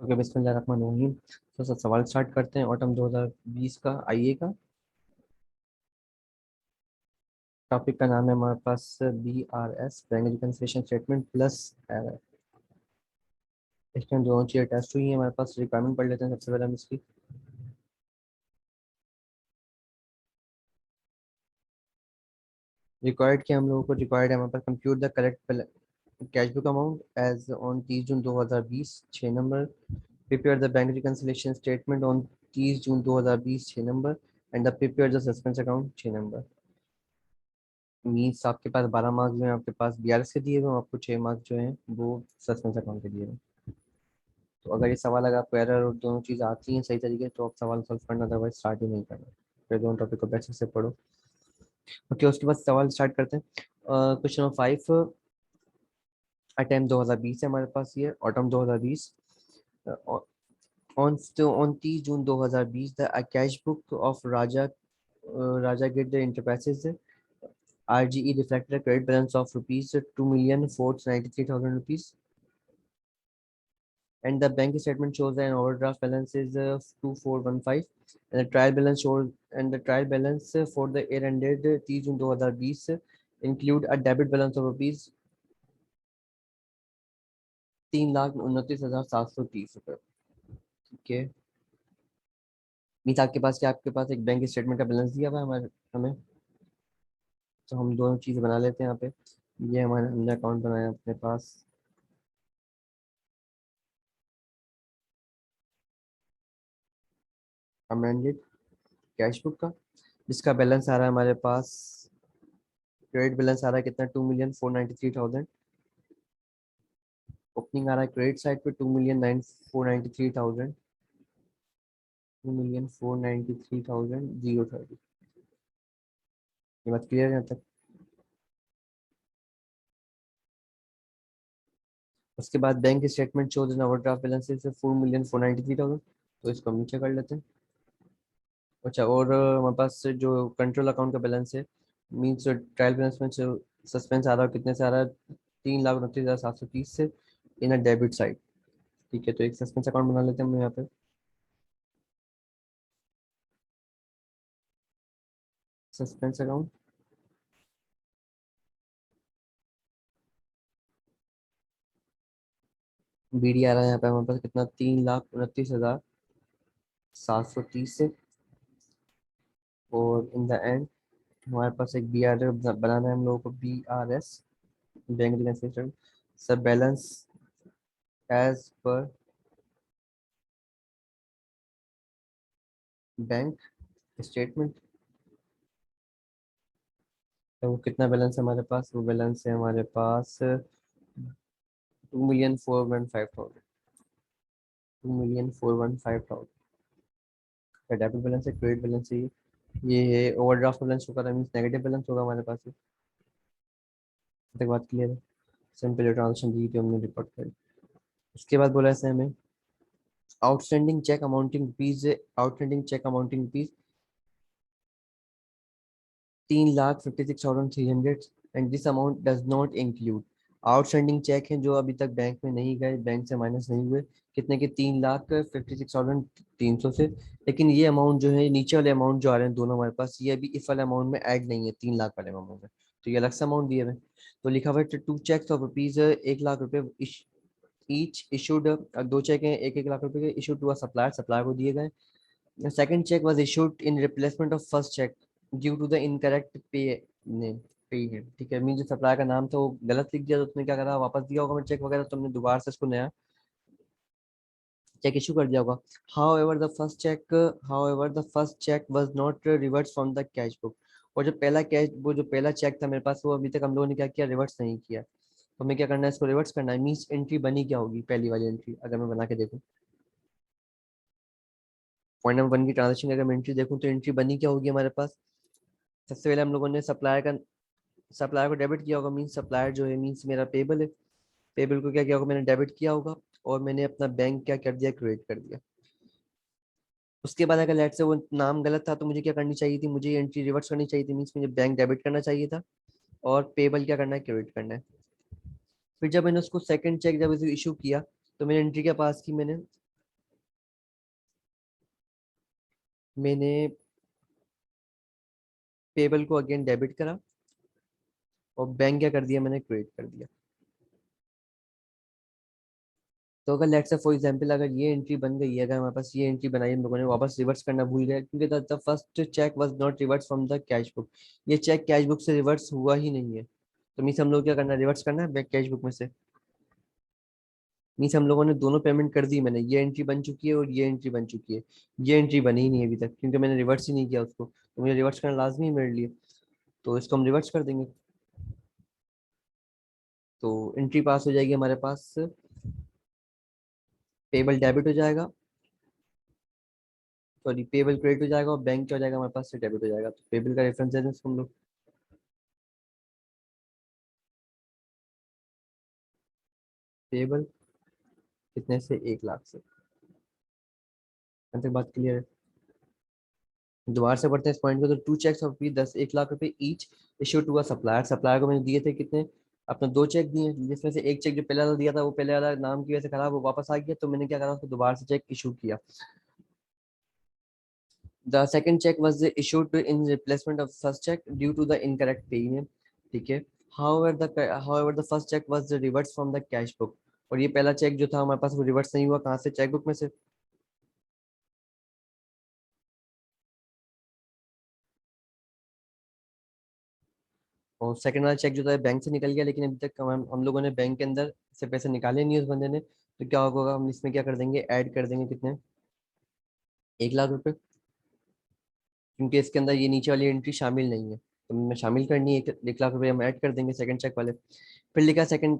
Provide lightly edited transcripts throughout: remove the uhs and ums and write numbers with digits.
Okay, बिस्मिल्लाहिर्रहमानिर्रहीम। तो सब सवाल स्टार्ट करते हैं। ऑटम 2020 का आईए का टॉपिक का नाम है हमारे पास BRS, bank reconciliation statement plus error. इसमें दोनों चीज़ें टेस्ट हुई हैं हमारे पास। रिक्वायरमेंट पढ़ लेते हैं सबसे पहले हम इसकी। रिक्वायर्ड क्या हम लोगों को रिक्वायर्ड है हमारे पास, compute the correct cash book amount as on 30 June 2020 6 number. Prepare the bank reconciliation statement on 30 June 2020 6 number. And the prepare the suspense account 6 number. Means आपके पास 12 मार्क्स जो है आपके पास BRS के दिए हुए हैं, आपको 6 मार्क्स जो हैं वो सस्पेंस अकाउंट के दिए हुए हैं। तो अगर ये सवाल अगर आपको एरर और दोनों चीज़ आती हैं सही तरीके तो आप सवाल सॉल्व करना, अदरवाइज स्टार्ट ही नहीं करना। फिर दोनों टॉपिक को बेसिक से पढ़ो। ओके, उसके बाद सवाल स्टार्ट करते हैं। क्वेश्चन नंबर 5 अटेम्प्ट 2020 है हमारे पास, ये autumn 2020। On on 30 June 2020 the cash book of Raja Gate Enterprises RGE reflected a credit balance of rupees 2,493,000 rupees, and the bank statement shows that an overdraft balance is 2415, and the trial balance for the year ended 30 June 2020 include a debit balance of rupees 3,29,730 रुपये। ठीक है, means आपके पास क्या, आपके पास एक bank statement का balance दिया हुआ है हमारे हमें। तो हम दोनों चीज़ बना लेते हैं यहाँ पे। ये हमारे हमने अकाउंट बनाया अपने पास अमेंडेड कैश बुक का, जिसका बैलेंस आ रहा है हमारे पास। क्रेडिट बैलेंस आ रहा है कितना, 2,493,000। ओपनिंग आ रहा है क्रेडिट साइड पे 2,493,000, 2,493,030। ये बात क्लियर है यहाँ तक। उसके बाद bank statement shows an overdraft balance is 4,493,000। तो इसको हम नीचे कर लेते हैं। अच्छा, और हमारे पास जो कंट्रोल अकाउंट का बैलेंस है, मीन्स ट्रायल बैलेंस में जो सस्पेंस आ रहा है कितने से आ रहा है, 3,29,730 से इन अ डेबिट साइड। ठीक है, तो एक सस्पेंस अकाउंट बना लेते हैं हम यहाँ पे। सस्पेंस अकाउंट BD आ रहा है यहाँ पे हमारे पास कितना, 3,29,730 से। और इन द एंड हमारे पास एक BRS बनाना है हम लोगों को, BRS बैंक रिकन्सिलिएशन सब balance as per bank statement. तो वो कितना बैलेंस है हमारे पास, वो बैलेंस है हमारे पास 2,415,000, 2,415,000 का डेबिट बैलेंस है। क्रेडिट बैलेंस है ये है ओवरड्राफ्ट बैलेंस होगा, मीन्स नेगेटिव बैलेंस होगा हमारे पास। ये तक बात क्लियर है। सिंपल ट्रांजेक्शन दी थी हमने, रिपोर्ट करी। उसके बाद बोला ऐसे हमें outstanding cheque amounting rupees 3,56,300, and this amount does not include. Outstanding cheque हैं जो अभी तक बैंक में नहीं गए, बैंक से माइनस नहीं हुए, कितने के, 3,56,300 से। लेकिन ये अमाउंट जो है, नीचे वाले अमाउंट जो आ रहे हैं दोनों हमारे पास, ये अभी इस वाले अमाउंट में ऐड नहीं है, 3 लाख वाले अमाउंट में। तो ये अलग से अमाउंट दिए हुए हैं। तो लिखा हुआ है two cheques of rupees 1 lakh रुपए ईच इशूड। दो चेक हैं 1-1 लाख रुपए के, issued to a supplier, supplier को दिए गए। The second check was issued in replacement of first check due to the incorrect name पे है। ठीक है, मीन जो सप्लायर का नाम था वो गलत लिख दिया, तो उसने क्या करा, वापस दिया होगा मैं चेक वगैरह, तो हमने दोबारा से इसको नया चेक इशू कर दिया होगा। However the first cheque was not reverse from the cash book. और वो जो पहला चेक था मेरे पास, वो अभी तक हम लोगों ने क्या किया, रिवर्स नहीं किया। तो हमें क्या करना है, इसको रिवर्स करना है। मीन्स एंट्री बनी क्या होगी, पहली वाली एंट्री अगर मैं बना के देखूँ, पॉइंट नंबर 1 की ट्रांजेक्शन अगर मैं एंट्री देखूँ तो एंट्री बनी क्या होगी हमारे पास। सबसे पहले हम लोगों ने सप्लायर को डेबिट किया होगा, मीन्स सप्लायर जो है मीन्स मेरा पेबल है। पेबल को क्या किया होगा, मैंने डेबिट किया होगा, और मैंने अपना बैंक क्या कर दिया, क्रेडिट कर दिया। उसके बाद अगर लेट से वो नाम गलत था तो मुझे क्या करनी चाहिए थी, मुझे एंट्री रिवर्स करनी चाहिए थी, मीन्स मुझे बैंक डेबिट करना चाहिए था, और पेबल क्या करना है, क्रेडिट करना है। फिर जब मैंने उसको सेकंड चेक जब इशू किया, तो मैंने एंट्री क्या पास की, मैंने मैंने पेबल को अगेन डेबिट करा और बैंक क्या कर दिया, मैंने क्रेडिट कर दिया। तो अगर लेट्स से फॉर एग्जांपल अगर ये एंट्री बन गई है, अगर हमारे पास ये एंट्री बनाई हम लोगों ने, वापस रिवर्स करना भूल गए क्योंकि the first cheque was not reverse from the cash book, ये चेक कैश बुक से रिवर्स हुआ ही नहीं है। तो मीन्स हम लोग क्या करना है, रिवर्स करना है बैंक कैश बुक में से। मीन्स हम लोगों ने दोनों पेमेंट कर दी, मैंने ये एंट्री बन चुकी है और ये एंट्री बन चुकी है। ये एंट्री बनी ही नहीं है अभी तक क्योंकि मैंने रिवर्स ही नहीं किया उसको, तो मुझे रिवर्स करना लाजमी है मेरे लिए। तो इसको हम रिवर्स कर देंगे। तो एंट्री पास हो जाएगी हमारे पास, पेबल डेबिट हो जाएगा, सॉरी पेबल क्रेडिट हो जाएगा और बैंक क्या हो जाएगा हमारे पास से, डेबिट हो जाएगा। तो पेबल का रेफरेंस दे दें इसको हम लोग। पेबल कितने से, 1 लाख से। अंत तक बात क्लियर है। दोबारा से बढ़ते हैं इस पॉइंट को। तो टू चेक्स ऑफ 1 लाख रुपए each issue to a supplier, supplier को मैंने दिए थे कितने, अपने 2 चेक दिए, जिसमें से एक चेक जो पहले वाला दिया था वो पहले वाला नाम की वजह से खराब, वो वापस आ गया, तो मैंने क्या करा उसको दोबारा से चेक इशू किया। The second cheque was issued in replacement of first cheque due to the incorrect payment, ठीक है। However the first cheque was reverse from the cash book, और ये पहला चेक जो था हमारे पास वो रिवर्स नहीं हुआ, कहाँ से, चेक बुक में से। और सेकंड वाला चेक जो था बैंक से निकल गया, लेकिन अभी तक हम लोगों ने बैंक के अंदर से पैसे निकाले नहीं उस बंदे ने, तो क्या होगा, हम इसमें क्या कर देंगे, ऐड कर देंगे कितने, 1 लाख रुपए, क्योंकि इसके अंदर ये नीचे वाली एंट्री शामिल नहीं है, तो हमें शामिल करनी है, 1 लाख रुपए हम ऐड कर देंगे सेकंड चेक वाले। फिर लिखा सेकंड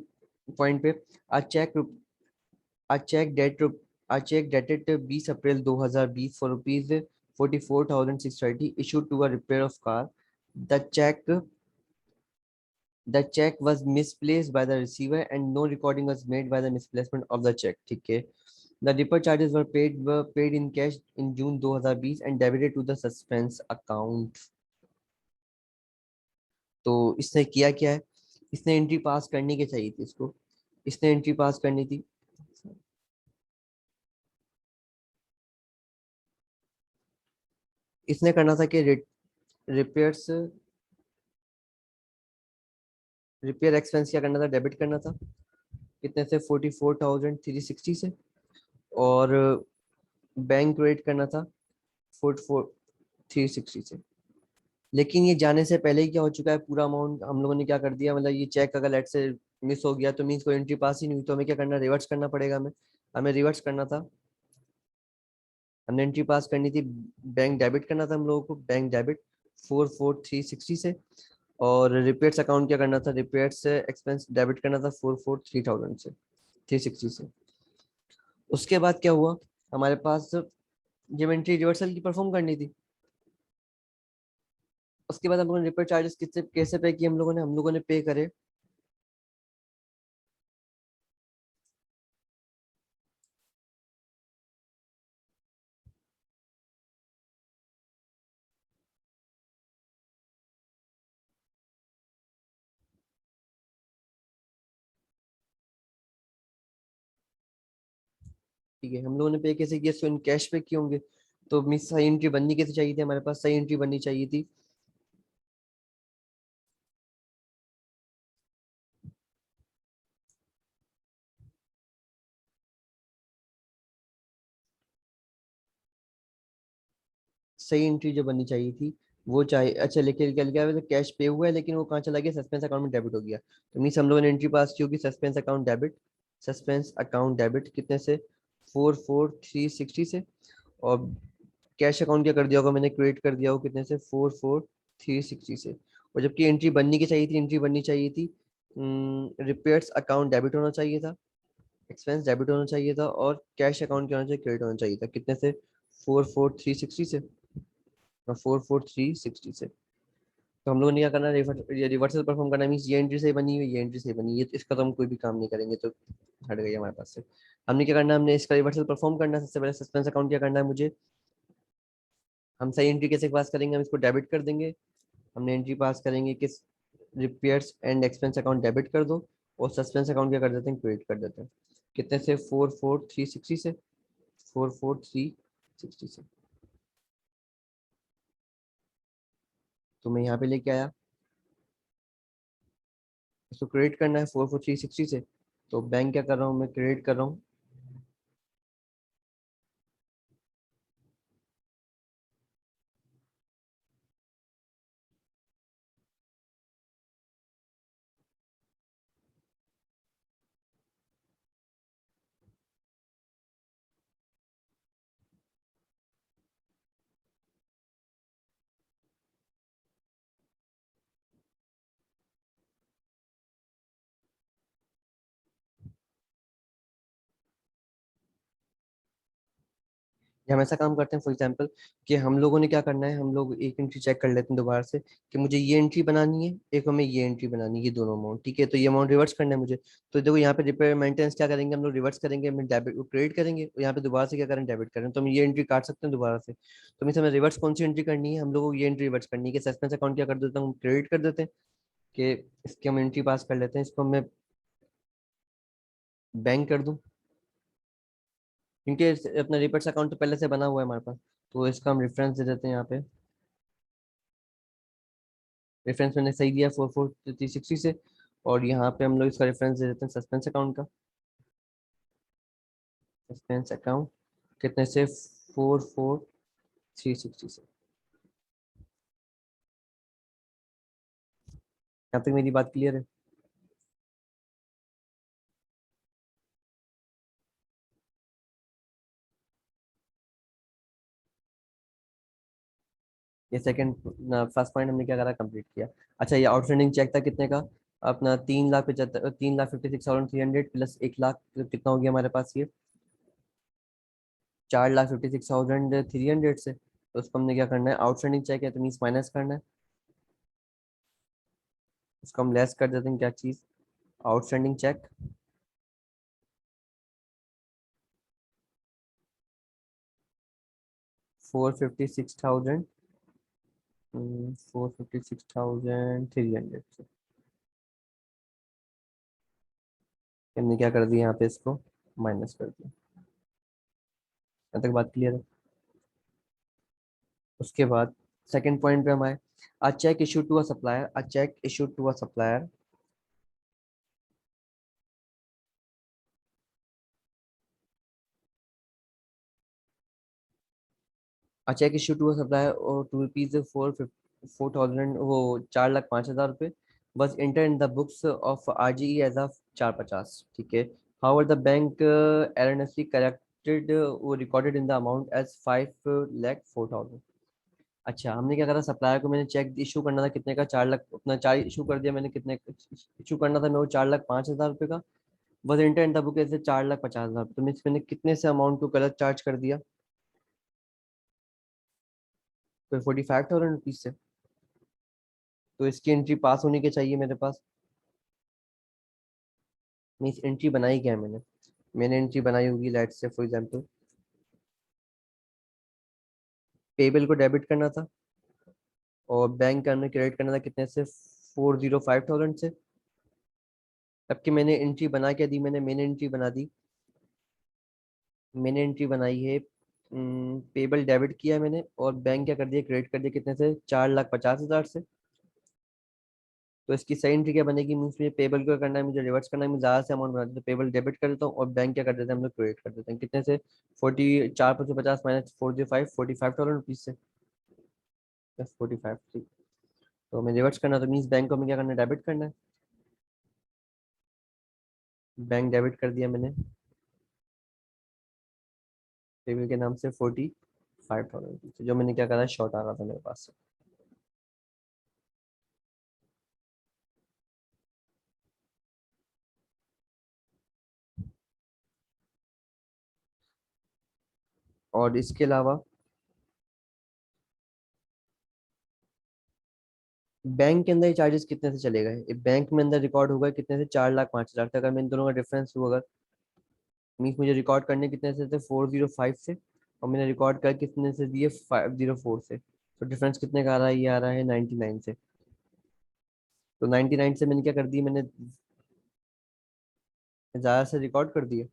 पॉइंट पे, a cheque a cheque date a cheque dated 20 April 2020 for ₹44,630 issued to a repair of car. The cheque The check was misplaced by the receiver and no recording was made by the misplacement of the check. ठीक है। The depot charges were paid in cash in June 2020 and debited to the suspense account. तो इसने किया क्या है, इसने entry पास करनी के चाहिए थी इसको, इसने एंट्री पास करनी थी, इसने करना था कि रिपेयर्स रिपेयर एक्सपेंस क्या करना था, डेबिट करना था कितने से, 44,360 से, और बैंक क्रेडिट करना था 44,360 से। लेकिन ये जाने से पहले ही क्या हो चुका है, पूरा अमाउंट हम लोगों ने क्या कर दिया, मतलब ये चेक अगर लेट से मिस हो गया तो मीन्स कोई एंट्री पास ही नहीं हुई, तो हमें क्या करना, रिवर्स करना पड़ेगा, हमें हमें रिवर्स करना था। हमने एंट्री पास करनी थी, बैंक डेबिट करना था हम लोगों को, बैंक डेबिट 44,360 से, और रिपेयर्स अकाउंट क्या करना था, रिपेयर्स से एक्सपेंस डेबिट करना था 44,300 से, 360 से। उसके बाद क्या हुआ, हमारे पास जब एंट्री रिवर्सल की परफॉर्म करनी थी, उसके बाद हम लोगों ने रिपेयर चार्जेस किससे कैसे पे किए, हम लोगों ने पे करे, ठीक है, हम लोगों ने पे कैसे किया, सो इन कैश पे किए होंगे। तो मिस सही एंट्री बननी कैसे चाहिए थी, हमारे पास सही एंट्री बननी चाहिए थी, सही एंट्री जो बननी चाहिए थी वो चाहिए, अच्छा लेकिन क्या क्या कैश पे हुआ है लेकिन वो कहाँ चला गया, सस्पेंस अकाउंट में डेबिट हो गया, तो मीन्स हम लोगों ने एंट्री पास की होगी suspense account debit, suspense account debit कितने से, 44,360 से, और कैश अकाउंट क्या कर दिया होगा, मैंने क्रिएट कर दिया होगा कितने से, 44,360 से। और जबकि एंट्री बननी की चाहिए थी, एंट्री बननी चाहिए थी, रिपेयर्स अकाउंट डेबिट होना चाहिए था, एक्सपेंस डेबिट होना चाहिए था, और कैश अकाउंट क्या होना चाहिए, क्रेडिट होना चाहिए था, कितने से, 44,360 से, 44,360 से। तो हम लोगों ने क्या करना, रिवर्सल परफॉर्म करना, मीन्स ये एंट्री सही बनी हुई, ये एंट्री सही बनी, ये इसका तो हम कोई भी काम नहीं करेंगे, तो हट गई हमारे पास से। हमने क्या करना, हमने इसका रिवर्सल परफॉर्म करना है, सबसे पहले सस्पेंस अकाउंट क्या करना है मुझे, हम सही एंट्री कैसे पास करेंगे, हम इसको डेबिट कर देंगे, हमने एंट्री पास करेंगे किस, repairs and expense account debit कर दो, और सस्पेंस अकाउंट क्या कर देते हैं, क्रेडिट कर देते हैं, कितने से, 44,360 से, 44,360 से। तो मैं यहाँ पे लेके आया, इसको क्रेडिट करना है 44360 से। तो बैंक क्या कर रहा हूँ, मैं क्रेडिट कर रहा हूँ। हम ऐसा काम करते हैं फॉर एग्जांपल कि हम लोगों ने क्या करना है, हम लोग एक एंट्री चेक कर लेते हैं दोबारा से कि मुझे ये एंट्री बनानी है, एक हमें ये एंट्री बनानी है, ये दोनों अमाउंट ठीक है, तो ये अमाउंट रिवर्स करना है मुझे। तो देखो यहाँ पे रिपेयर मेंटेनेंस क्या करेंगे हम लोग, रिवर्स करेंगे, हम डेबिट क्रेडिट करेंगे, और यहाँ पे दोबारा से क्या करें, डेबिट करें, तो हम ये एंट्री काट सकते हैं दोबारा से। तो हमें रिवर्स कौन सी एंट्री करनी है, हम लोग को ये एंट्री रिवर्स करनी है कि सस्पेंस अकाउंट क्या कर देता हूँ, क्रेडिट कर देते हैं कि इसकी हम एंट्री पास कर लेते हैं, इसको मैं बैंक कर दूं, क्योंकि अपना रिपर्स अकाउंट तो पहले से बना हुआ है हमारे पास। तो इसका हम रेफरेंस दे देते हैं यहाँ पे, रेफरेंस मैंने सही दिया 44360 से। और यहाँ पे हम लोग इसका रेफरेंस दे देते हैं सस्पेंस अकाउंट का, सस्पेंस अकाउंट कितने से, 44360 से। यहाँ तक मेरी बात क्लियर है। ये सेकंड, फर्स्ट पॉइंट हमने क्या करा, कंप्लीट किया। अच्छा, ये आउटस्टैंडिंग चेक था कितने का, अपना 3,75,000, 3,56,300 प्लस 1 लाख, कितना हो गया हमारे पास ये, 4,56,300 से। तो उसको हमने क्या करना है, आउटस्टैंडिंग चेक है तो मीन्स माइनस करना है, उसको हम लेस कर देते हैं, क्या चीज, आउटस्टैंडिंग चेक 456,000, 456,300 से हमने क्या कर दिया, यहाँ पे इसको माइनस कर दिया। यहाँ तक बात क्लियर है। उसके बाद सेकंड पॉइंट पे हम आए, a cheque issue to a supplier, a cheque issue to a supplier, a cheque issue to a supplier और ₹2 4,000, वो 4,05,000 रुपये, was enter in the books of RGE as of 450, ठीक है। However the bank erroneously corrected वो recorded in the amount as 5,04,000। अच्छा, हमने क्या करा, सप्लायर को मैंने चेक इशू करना था कितने का, 4 लाख, अपना चार इशू कर दिया मैंने, कितने इशू करना था मैं वो, 4,05,000 रुपये का, बस इंटर इन द बुक ऐसे 4,50,000, तो मैंने कितने से अमाउंट को गलत चार्ज कर दिया, तो 45,000 रुपीज से। तो इसकी एंट्री पास होनी के चाहिए मेरे पास। नहीं, एंट्री बनाई क्या है मैंने, मैंने एंट्री बनाई होगी, let's say for example payable को डेबिट करना था, और बैंक का हमने क्रेडिट करना था कितने से, 405,000 से। जबकि मैंने एंट्री बना क्या दी, मैंने एंट्री बना दी, मैंने एंट्री बनाई है, पेबल डेबिट किया है मैंने, और बैंक क्या कर दिया, क्रेडिट कर दिया कितने से, 4,50,000 से। तो इसकी सही एंट्री क्या बनेगी, मीन्स मुझे पेबल को करना है, मुझे रिवर्स करना है, मुझे ज्यादा से अमाउंट बना देते, पेबल डेबिट कर देता हूँ, और बैंक क्या कर देते हैं, हम लोग क्रेडिट कर देते हैं कितने से, 4,450 माइनस 405, 45,000 रुपीज से, प्लस 45, ठीक। तो हमें रिवर्स करना, तो मीन्स बैंक को हमें क्या करना है, डेबिट करना है, बैंक डेबिट कर दिया मैंने पेबल के नाम से 45,000 जो मैंने क्या करा, शॉर्ट आ रहा था मेरे पास से। और इसके अलावा बैंक के अंदर ये चार्जेस कितने से चले गए, बैंक में अंदर रिकॉर्ड होगा कितने से, 4,05,000 तक, अगर मैं इन दोनों का डिफरेंस हुआ, अगर मीन्स मुझे रिकॉर्ड करने कितने से थे, 405 से, और मैंने रिकॉर्ड कर कितने से दिए, 504 से, तो डिफरेंस कितने का आ रहा है, ये आ रहा है 99 से। तो 99 से मैंने क्या कर दी, मैंने ज़्यादा से रिकॉर्ड कर दिए।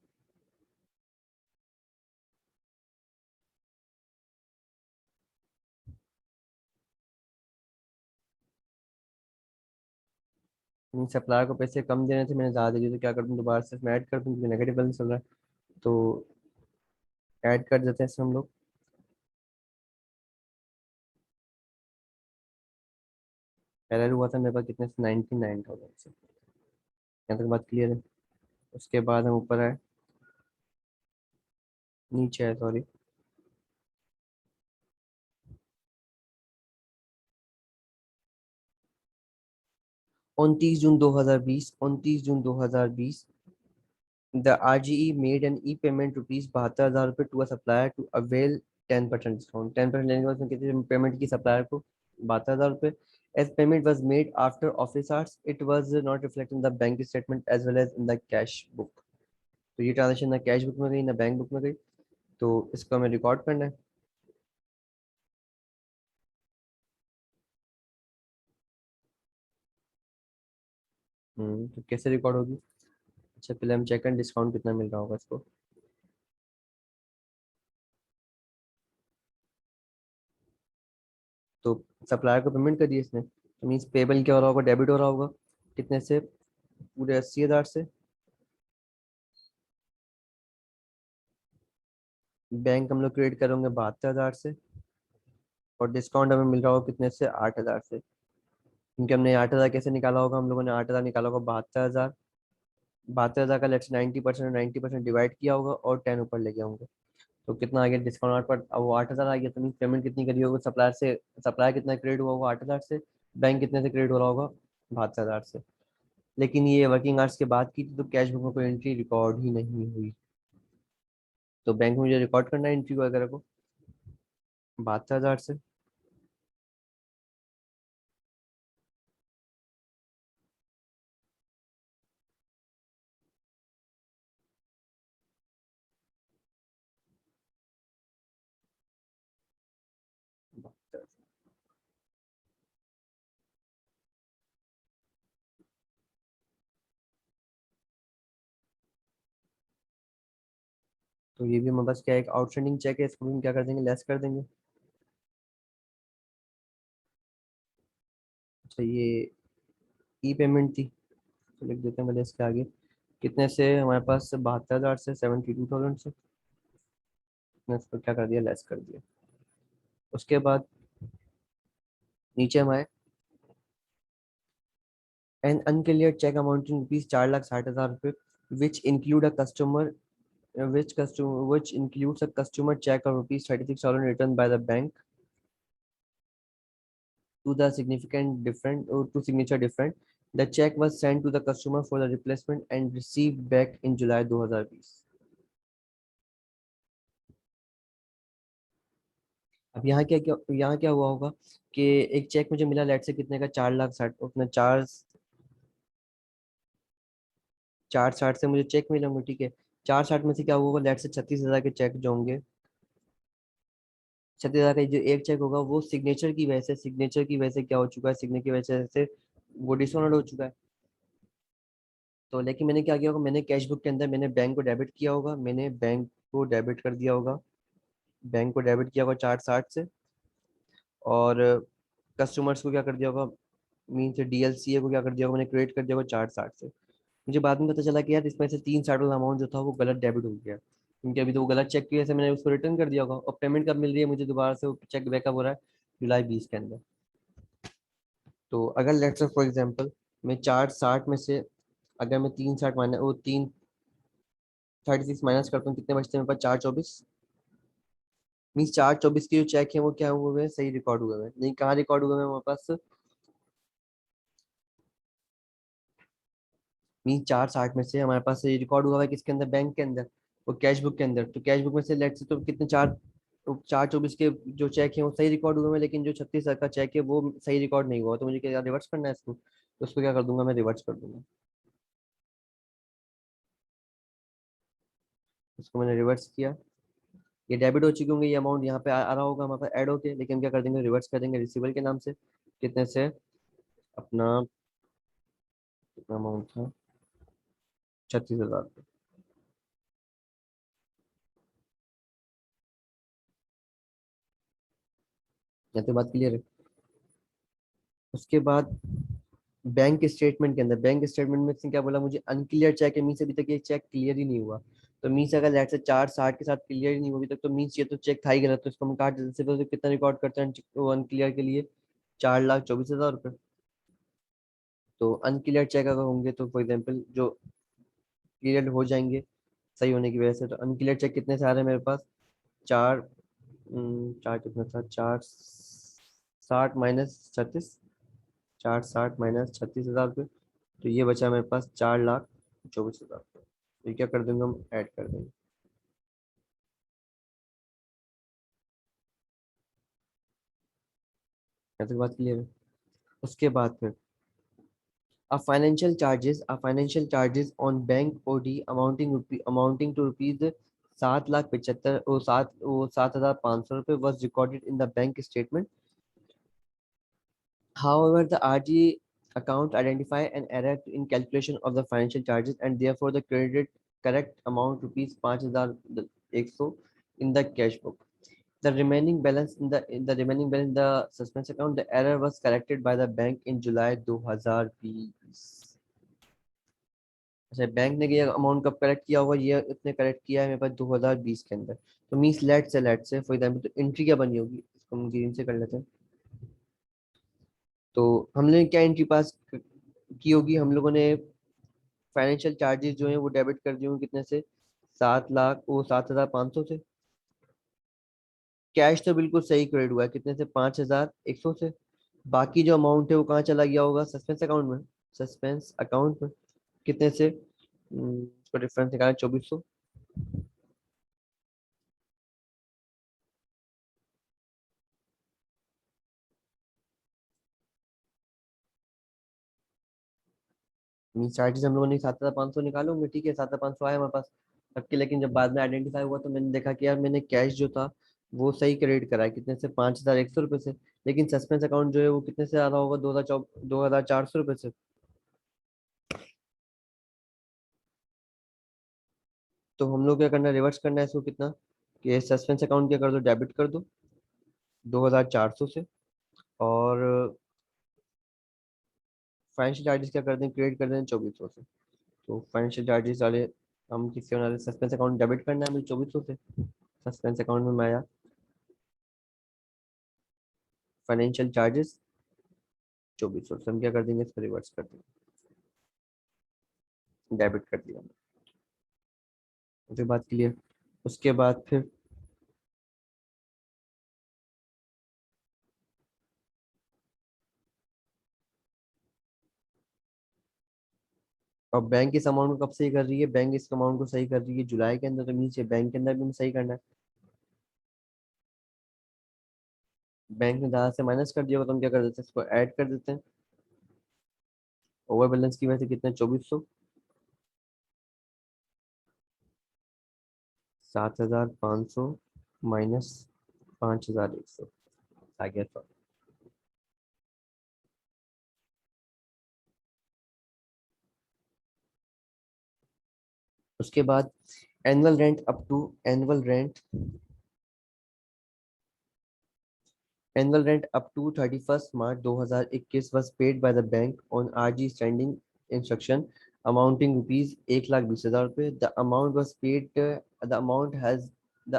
सप्लायर को पैसे कम देने थे, मैंने ज़्यादा दे दिए, तो क्या कर दूँ, दोबारा से इसमें ऐड कर दूँ क्योंकि नेगेटिव बैलेंस चल रहा है। तो ऐड कर देते हैं इसमें हम लोग। एरर हुआ था मेरे पास कितने से, 99,000 से। यहाँ तक बात क्लियर है। उसके बाद हम ऊपर आए, नीचे है सॉरी। उनतीस June 2020 the RGE made an e payment ₹72,000 to a supplier to avail 10% discount. 10% लेने के बाद उसने कितनी पेमेंट की सप्लायर को? ₹72,000। As payment was made after office hours, it was not reflected in the bank statement as well as in the cash book. तो ये transaction ना कैश बुक में गई ना बैंक बुक में गई, तो इसको हमें रिकॉर्ड करना है। तो कैसे रिकॉर्ड होगी? अच्छा पहले हम चेक करें डिस्काउंट कितना मिल रहा होगा इसको। तो सप्लायर को पेमेंट कर दी इसने, तो मीन्स पेबल क्या हो रहा होगा, डेबिट हो रहा होगा। कितने से? पूरे 80,000 से। बैंक हम लोग क्रेडिट करेंगे 72,000 से। और डिस्काउंट हमें मिल रहा होगा कितने से? 8,000 से। क्योंकि हमने 8,000 कैसे निकाला होगा, हम लोगों ने 8,000 निकाला होगा 72,000। 72,000 का लेट्स 90%, 90% डिवाइड किया होगा और 10 ऊपर ले गए होंगे। तो कितना आ गया डिस्काउंट 8 पर? अब वो 8,000 आ गया, तो मीन पेमेंट कितनी करी होगी सप्लायर से? सप्लायर कितना क्रेडिट हुआ होगा? 8,000 से। बैंक कितने से क्रेडिट हो रहा होगा? 72,000 से। लेकिन ये वर्किंग आवर्स के बाद की थी, तो कैश बुक में कोई एंट्री रिकॉर्ड ही नहीं हुई। तो बैंक में मुझे रिकॉर्ड करना है एंट्री वगैरह को 72,000 से। तो ये भी हमारे पास क्या है, एक आउटस्टैंडिंग चेक है, इसको भी हम क्या कर देंगे, लेस कर देंगे। अच्छा ये ई पेमेंट थी, तो लिख देते हैं पहले इसके आगे। कितने से हमारे पास? 72,000 से, 72,000 से। मैंने इसको क्या कर दिया, लेस कर दिया। उसके बाद नीचे हम आए, an unclear cheque amounting ₹4,60,000 which include a customer which includes a customer check of ₹36,000 returned by the bank to the significant different or to signature different. The check was sent to the customer for the replacement and received back in July 2020। अब यहाँ क्या हुआ होगा कि एक check मुझे मिला late से कितने का, 4,60,000, उसमें 4,60 से मुझे चेक मिला मुझे, ठीक है। 4,60 में से क्या हुआ होगा, लेट से 36,000 के चेक जो होंगे, 36,000 का जो एक चेक होगा वो सिग्नेचर की वजह से क्या हो चुका है, सिग्नेचर की वजह से वो डिसऑनर्ड हो चुका है। तो लेकिन मैंने क्या किया होगा, मैंने कैश बुक के अंदर मैंने बैंक को डेबिट किया होगा, मैंने बैंक को डेबिट कर दिया होगा, बैंक को डेबिट किया होगा 4,60 से। और कस्टमर्स को क्या कर दिया होगा, मीन से DLCA को क्या कर दिया होगा, मैंने क्रेडिट कर दिया होगा 4,60 से। मुझे बाद में पता चला कि यार इसमें से 3,60 वाला अमाउंट जो था वो गलत डेबिट हो गया, क्योंकि अभी तो वो गलत चेक की वजह से मैंने उसको रिटर्न कर दिया होगा। और पेमेंट कब मिल रही है मुझे दोबारा से, वो चेक बैकअप हो रहा है जुलाई 20 के अंदर। तो अगर लेट्स से फॉर एग्जांपल मैं 4,60 में से अगर मैं 3,60 माइनस वो 336 माइनस करता हूँ, कितने बचते हैं मेरे पास? 4,24। मीन्स 4,24 के जो चेक है वो क्या हुए हैं, सही रिकॉर्ड हुए हैं, नहीं कहाँ रिकॉर्ड हुए हैं हमारे पास? मीन 4,60 में से हमारे पास ये रिकॉर्ड हुआ है किसके अंदर, बैंक के अंदर, वो कैश बुक के अंदर। तो कैश बुक में से लेट्स से तो कितने, 4,24 के जो चेक है वो सही रिकॉर्ड हुए हैं, लेकिन जो 36,000 का चेक है वो सही रिकॉर्ड नहीं हुआ। तो मुझे क्या रिवर्स करना है इसको, तो उसको क्या कर दूंगा, मैं रिवर्स कर दूंगा। इसको मैंने रिवर्स किया, ये डेबिट हो चुके होंगे, ये अमाउंट यहाँ पे आ रहा होगा हमारे पास ऐड होके, लेकिन क्या कर देंगे, रिवर्स कर देंगे रिसीवल के नाम से। कितने से? अपना कितना अमाउंट था, 36,000। यहाँ तो बात क्लियर है। उसके बाद बैंक स्टेटमेंट के अंदर, बैंक स्टेटमेंट में इसने क्या बोला, मुझे अनक्लियर चेक है, मीन्स अभी तक ये चेक क्लियर ही नहीं हुआ। तो मीन्स अगर लेट से 460 के साथ क्लियर ही नहीं हुआ अभी तक, तो मीन्स ये तो चेक था ही गलत, तो इसको हम काट देते हैं। तो कितना रिकॉर्ड करते हैं वो अनक्लियर के लिए? 4,24,000 रुपये। तो अनक्लियर चेक अगर होंगे तो फॉर एग्जाम्पल जो क्लियर हो जाएंगे सही होने की वजह से, तो अनक्लियर चेक कितने से आ रहे हैं मेरे पास? चार, चार कितना था, 460 - 36, 460 - 36,000 रुपये। तो ये बचा मेरे पास 4,24,000 रुपये। तो ये क्या कर देंगे, हम ऐड कर देंगे। ऐसे बात क्लियर है। उसके बाद फिर a financial charges on bank OD amounting to rupees 7,75,000, वो 7,500 रुपये was recorded in the bank statement. However, the RG account identify an error in calculation of the financial charges, and therefore the credited correct amount rupees 5,100 in the cash book. The remaining balance in the suspense account, the error was corrected by the bank in July 2020। अच्छा, bank ने ये amount कब correct किया होगा? ये इसने correct किया है मेरे पास 2020 के अंदर। तो मीन्स लेट से फॉर एग्जाम्पल, तो एंट्री क्या बनी होगी, इसको हम ग्रीन से कर लेते हैं। तो हमने क्या एंट्री पास की होगी, हम लोगों ने फाइनेंशियल चार्जेस जो है वो डेबिट कर दिए होंगे कितने से? 7,00,000, वो 7,500 से। कैश तो बिल्कुल सही क्रेडिट हुआ है, कितने से? 5,100 से। बाकी जो अमाउंट है वो कहाँ चला गया होगा? सस्पेंस अकाउंट में। सस्पेंस अकाउंट में कितने से? इसको डिफरेंस निकालें, 2,400। मीन चार्जेस हम लोगों ने 7,500 निकाले होंगे, ठीक है, 7,500 आया हमारे पास सबके। लेकिन जब बाद में आइडेंटिफाई हुआ तो मैंने देखा कि यार मैंने कैश जो था वो सही क्रेडिट करा है, कितने से? 5,100 रुपये से। लेकिन सस्पेंस अकाउंट जो है वो कितने से आ रहा होगा? 2,400 रुपये से। तो हम लोग क्या करना है, रिवर्स करना है इसको, कितना कि सस्पेंस अकाउंट क्या कर दो, डेबिट कर दो 2,400 से। और फाइनेंशियल चार्जेस क्या कर दें, क्रेडिट कर दें 2,400 से। तो फाइनेंशियल चार्जेस वाले हम किससे बना रहे, सस्पेंस अकाउंट डेबिट करना है मुझे 2,400 से। सस्पेंस अकाउंट में मैं आया, फाइनेंशियल चार्जेस 2,400 से, हम क्या कर देंगे, इसको रिवर्स कर देंगे, डेबिट कर दिया। मुझे बात क्लियर। उसके बाद फिर अब बैंक इस अमाउंट को कब सही कर रही है? बैंक इस अमाउंट को सही कर रही है जुलाई के अंदर, तो मीन बैंक के अंदर भी हमें सही करना है। बैंक ने 10 से माइनस कर दिया होगा, तो हम क्या कर देते हैं, इसको ऐड कर देते हैं। ओवर बैलेंस की वजह से कितना? 2,400, 7,500 माइनस 5,100 आ गया था। उसके बाद annual rent up to annual rent up to 31st March 2021 was paid by the bank on RG standing instruction amounting rupees 1,20,000 रुपये। The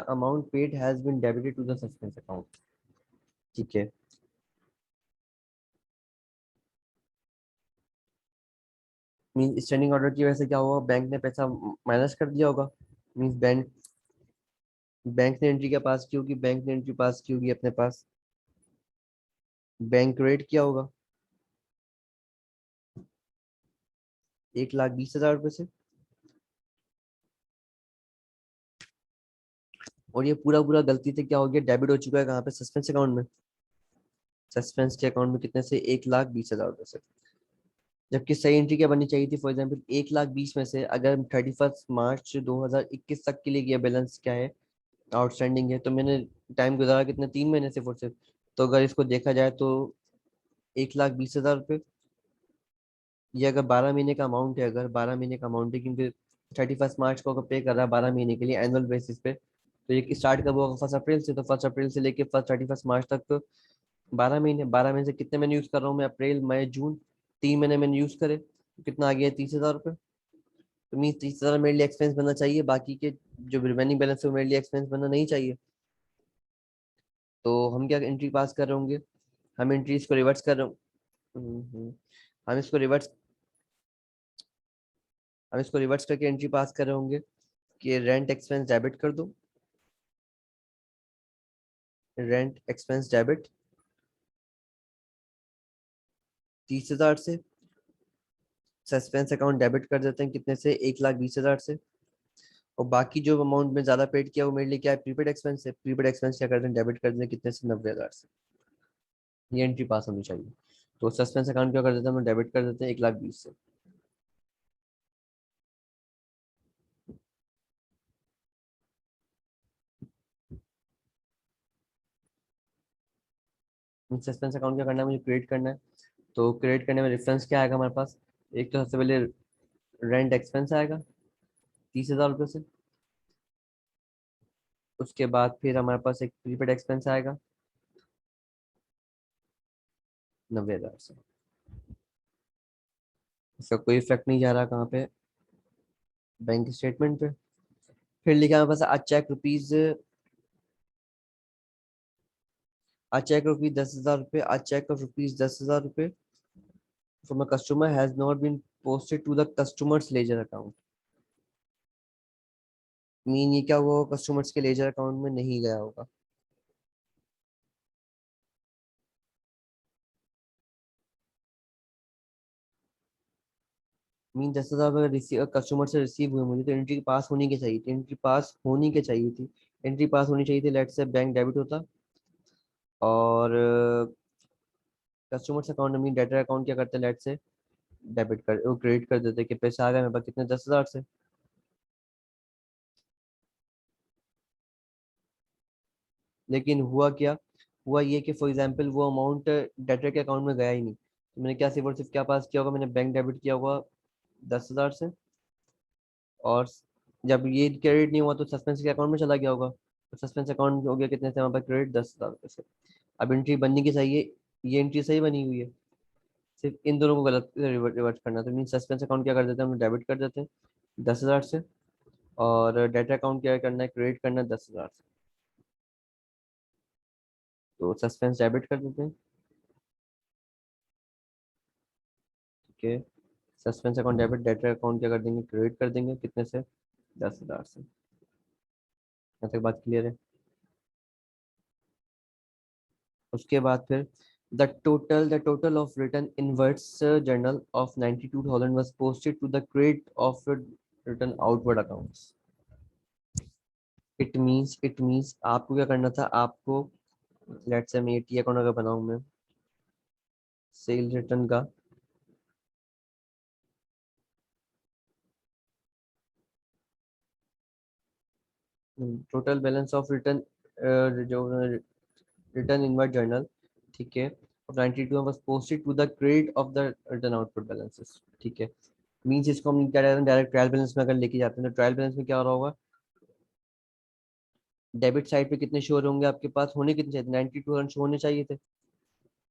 amount paid has been debited to the suspense account। ठीक है। Mean standing order की वजह से क्या होगा, bank ने पैसा माइनस कर दिया होगा। मीन्स बैंक ने एंट्री क्या पास की होगी, बैंक ने एंट्री पास की होगी अपने पास, बैंक क्रेडिट किया होगा 1,20,000 रुपये से। और ये पूरा पूरा गलती से क्या हो गया, डेबिट हो चुका है कहाँ पे? सस्पेंस अकाउंट में। सस्पेंस के अकाउंट में कितने से? 1,20,000 रुपये से। जबकि सही एंट्री क्या बननी चाहिए थी, फॉर एग्जाम्पल 1,20,000 में से अगर 31st March 2021 तक के लिए गया बैलेंस क्या है, आउटस्टैंडिंग है, तो मैंने टाइम गुजारा कितने? 3 महीने से, सिर्फ। तो अगर इसको देखा जाए तो 1,20,000 रुपये, ये अगर 12 महीने का अमाउंट है, अगर 12 महीने का अमाउंट है, क्योंकि 31st March को अगर पे कर रहा है 12 महीने के लिए एनुअल बेसिस पे, तो ये स्टार्ट कब होगा? 1 अप्रैल से। तो 1 अप्रैल से लेके 31st March तक 12 महीने। 12 महीने से कितने महीने यूज कर रहा हूँ मैं? अप्रैल, मई, जून। 3 महीने मैंने यूज करे तो कितना आ गया, 30,000 रुपये। तो मीन 30,000 मेरे लिए एक्सपेंस बनना चाहिए, बाकी के जो रिमेनिंग बैलेंस है वो मेरे लिए एक्सपेंस बनना नहीं चाहिए। तो हम क्या एंट्री पास कर रहे होंगे, हम एंट्री इसको रिवर्स कर रहे होंगे। हम इसको रिवर्स हम इसको रिवर्स करके एंट्री पास कर रहे होंगे कि रेंट एक्सपेंस डेबिट कर दो, रेंट एक्सपेंस डेबिट 30,000 से, सस्पेंस अकाउंट डेबिट कर देते हैं कितने से, 1,20,000 से। और बाकी जो अमाउंट में ज्यादा पेड किया वो मेरे लिए क्या है, प्रीपेड एक्सपेंस है। प्रीपेड एक्सपेंस क्या करते हैं, डेबिट कर देते हैं कितने से, 90,000 से। ये एंट्री पास होनी चाहिए। तो सस्पेंस अकाउंट क्या कर देते हैं, हम डेबिट कर देते हैं 1,20,000 से। सस्पेंस अकाउंट क्या करना है, मुझे क्रिएट करना है। तो क्रिएट करने में रेफरेंस क्या आएगा हमारे पास, एक तो सबसे पहले रेंट एक्सपेंस आएगा 30,000 रुपये से। उसके बाद फिर हमारे पास एक प्रीपेड एक्सपेंस आएगा 90,000 से। इसका कोई इफेक्ट नहीं जा रहा कहाँ पे, बैंक स्टेटमेंट पे। फिर लिखा है हमारे पास, आज चेक रुपीज 10,000 रुपये, आज चेक ऑफ रुपीज 10,000 रुपये from a customer has not been posted to the customers ledger account. Mean ये क्या हुआ, कस्टमर्स के लेजर अकाउंट में नहीं गया होगा। मीन 10,000 अगर रिसीव कस्टमर से रिसीव हुए मुझे, तो एंट्री पास होनी की चाहिए थी, एंट्री पास होनी के चाहिए थी। एंट्री पास होनी चाहिए थी, लेट से बैंक डेबिट होता और कस्टमर्स अकाउंट में डेटर अकाउंट क्या करते, लेट से डेबिट कर, वो क्रेडिट कर देते कि पैसा आ गया मेरे पास कितने, 10,000 से। लेकिन हुआ क्या, हुआ ये कि फॉर एग्जांपल वो अमाउंट डेटर के अकाउंट में गया ही नहीं, तो मैंने क्या सिर्फ और सिर्फ क्या पास किया होगा, मैंने बैंक डेबिट किया होगा 10,000 से। और जब ये क्रेडिट नहीं हुआ तो सस्पेंस के अकाउंट में चला गया होगा, तो सस्पेंस अकाउंट हो गया कितने से, हमारे पास क्रेडिट 10,000 रुपये से। अब एंट्री बननी की चाहिए, ये एंट्री सही बनी हुई है, सिर्फ इन दोनों को गलत रिवर्ट करना। तो मीन सस्पेंस अकाउंट क्या कर देते हैं, हम डेबिट कर देते हैं 10,000 से, और डेटा अकाउंट क्या करना है, क्रेडिट करना है 10,000 से। तो सस्पेंस डेबिट कर देते हैं, ठीक है। Suspense account debit, data account क्या कर देंगे, क्रेडिट कर देंगे कितने से, 10,000 से। यहाँ तक बात क्लियर है। उसके बाद फिर the total of return inverts journal of 92,000 was posted to the credit of return outward accounts. It means आपको क्या करना था, आपको लेट्स से मैं ये टी अकाउंट अगर बनाऊं मैं, सेल रिटर्न का टोटल बैलेंस ऑफ रिटर्न, जो रिटर्न इनवर्ट जर्नल, ठीक है, of 92 was posted to the credit of the return output balances, ठीक है। मीन्स इसको हम क्या डायरेक्ट ट्रायल बैलेंस में अगर लेके जाते हैं, तो ट्रायल बैलेंस में क्या हो रहा होगा, डेबिट साइड पे कितने शो होंगे आपके पास, होने कितने चाहिए, 92 शो होने चाहिए थे।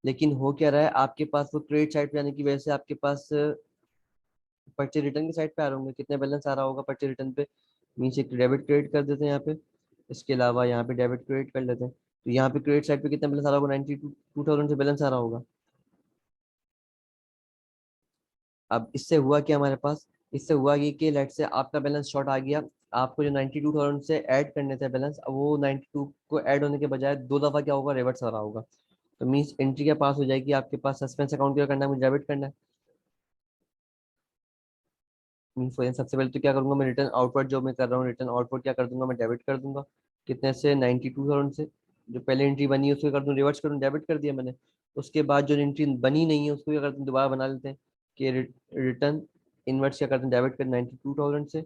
लेकिन हो क्या रहा है आपके पास, वो क्रेडिट साइड पे आने की वजह से आपके पास परचेज रिटर्न की साइड पे आ रहे होंगे, कितने बैलेंस आ रहा होगा परचेज रिटर्न पे। मीन्स एक डेबिट क्रेडिट कर देते हैं यहाँ पे, इसके अलावा यहाँ पे डेबिट क्रेडिट कर लेते हैं। तो यहाँ पे क्रेडिट साइड पे कितना बैलेंस आ रहा होगा, 92,000 से बैलेंस आ रहा होगा। अब इससे हुआ क्या हमारे पास, इससे हुआ ये कि लेट से आपका बैलेंस शॉर्ट आ गया, आपको जो 92,000 से ऐड करने थे बैलेंस, अब वो 92 को ऐड होने के बजाय 2 दफा क्या होगा, रिवर्स आ रहा होगा। तो मीन्स एंट्री क्या पास हो जाएगी, आपके पास सस्पेंस अकाउंट क्या करना है, मुझे डेबिट करना है। मीन्स सबसे पहले तो क्या करूंगा, मैं रिटर्न आउटवर्ड जो मैं कर रहा हूँ, रिटर्न आउटवर्ड क्या कर दूंगा, मैं डेबिट कर दूंगा कितने से, 92,000 से। जो पहले एंट्री बनी है उसको कर दूँ, रिवर्स कर दूँ, डेबिट कर दिया मैंने। उसके बाद जो एंट्री बनी नहीं है उसको क्या करते हैं, दोबारा बना लेते हैं कि रिटर्न इनवर्ट्स क्या करते हैं, डेबिट कर 92,000 से।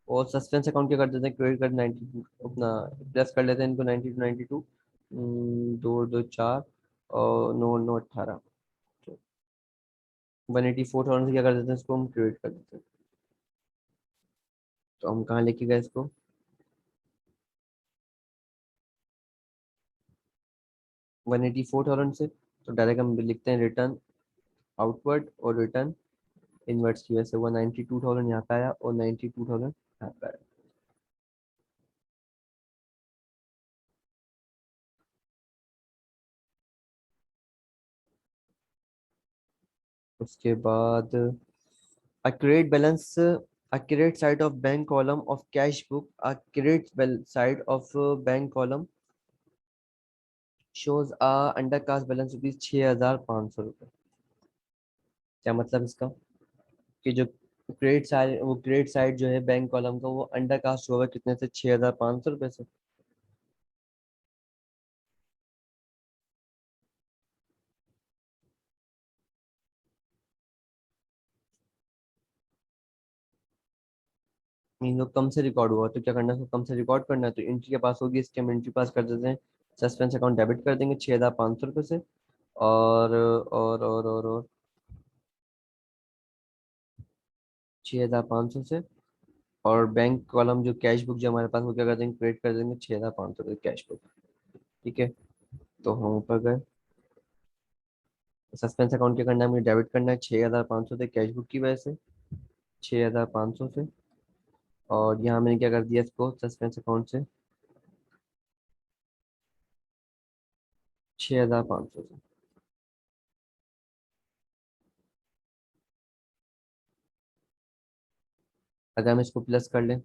और सस्पेंस अकाउंट क्या कर देते हैं, क्रेडिट कर 92 अपना, प्लस कर लेते हैं इनको 92 दो दो चार और नौ नौ 18, 184,000 से क्या कर देते हैं, इसको हम क्रेडिट कर देते हैं। तो हम कहाँ लेके गए इसको, 184,000 से। तो डायरेक्ट हम लिखते हैं रिटर्न आउटवर्ड और रिटर्न इनवर्ट्स की वजह से 192,000 यहाँ पे आया और 92,000 यहाँ पे आया। उसके बाद accurate balance accurate side of bank column of cash book accurate side of bank column shows a undercast balance rupees 6,500 रुपये। क्या मतलब इसका कि जो क्रेडिट साइड जो है बैंक कॉलम का वो अंडरकास्ट हुआ है कितने से 6,500 रुपये से। मीन वो कम से रिकॉर्ड हुआ तो क्या करना है, उसको कम से रिकॉर्ड करना है तो एंट्री के पास होगी, इसके हम एंट्री पास कर देते हैं। सस्पेंस अकाउंट डेबिट कर देंगे 6,500 रुपये से। और 6,500 से। और बैंक कॉलम जो कैश बुक जो हमारे पास वो क्या कर देंगे, क्रिएट कर देंगे 6,500 कैश बुक। ठीक है, तो हम ऊपर गए। सस्पेंस अकाउंट क्या करना है, मुझे डेबिट करना है 6,500 से कैश बुक की वजह से, 6,500 से। और यहाँ मैंने क्या कर दिया, इसको सस्पेंस अकाउंट से 6,500 से। अगर हम इसको प्लस कर लें,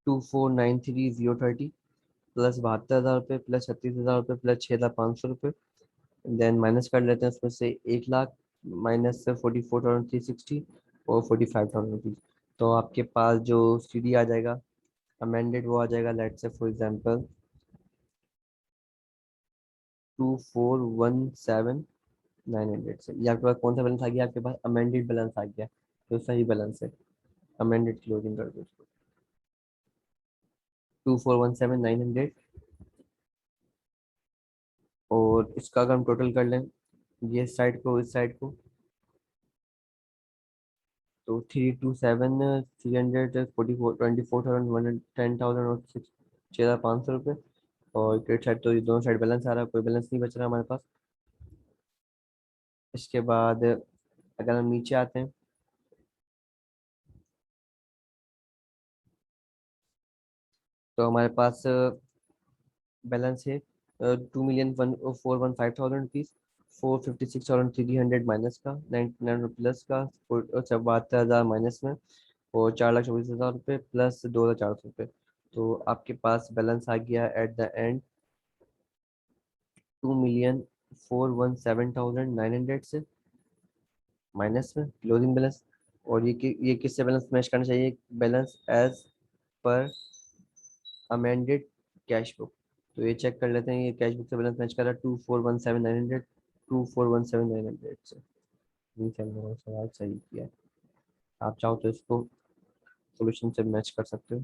2493,030 प्लस 72,000 रुपये प्लस 36,000 रुपये प्लस 6,500 रुपये। देन माइनस कर लेते हैं उसमें से 1 लाख माइनस 44,360 और 45,000 रुपीज। तो आपके पास जो सीडी आ जाएगा अमेंडेड वो आ जाएगा, लेट से फॉर एग्जांपल 2417,900 से। ये आपके पास कौन सा बैलेंस आ गया, आपके पास अमेंडेड बैलेंस आ गया, तो सही बैलेंस है। अमेंडेड क्लोजिंग कर दो उसको, 2417,900। और इसका अगर हम टोटल कर लें, ये साइड को इस साइड को, तो 327,344 24,100 10,000 और 6,500 रुपये। और क्रेडिट साइड तो ये दोनों साइड बैलेंस आ रहा है, कोई बैलेंस नहीं बच रहा हमारे पास। इसके बाद अगर हम नीचे आते हैं तो हमारे पास बैलेंस है 2,145,000 रुपीज, 456,300 माइनस का, 99 प्लस का, 72,000 माइनस में, और 4,24,000 रुपये प्लस 2,400 रुपये। तो आपके पास बैलेंस आ गया एट द एंड 2,417,900 से, माइनस में क्लोजिंग बैलेंस। और ये किससे बैलेंस मैच करना चाहिए, balance as per amended cash book. तो ये चेक कर लेते हैं, ये कैश बुक से बैलेंस मैच कर रहा है 2,417,900, 2,417,900 से। नहीं चल रहा सवाल सही किया। आप चाहो तो इसको सोल्यूशन से मैच कर सकते हो,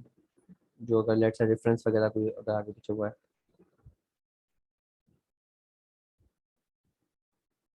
जो अगर लेट से रेफरेंस वगैरह कोई अगर आगे पीछे हुआ है।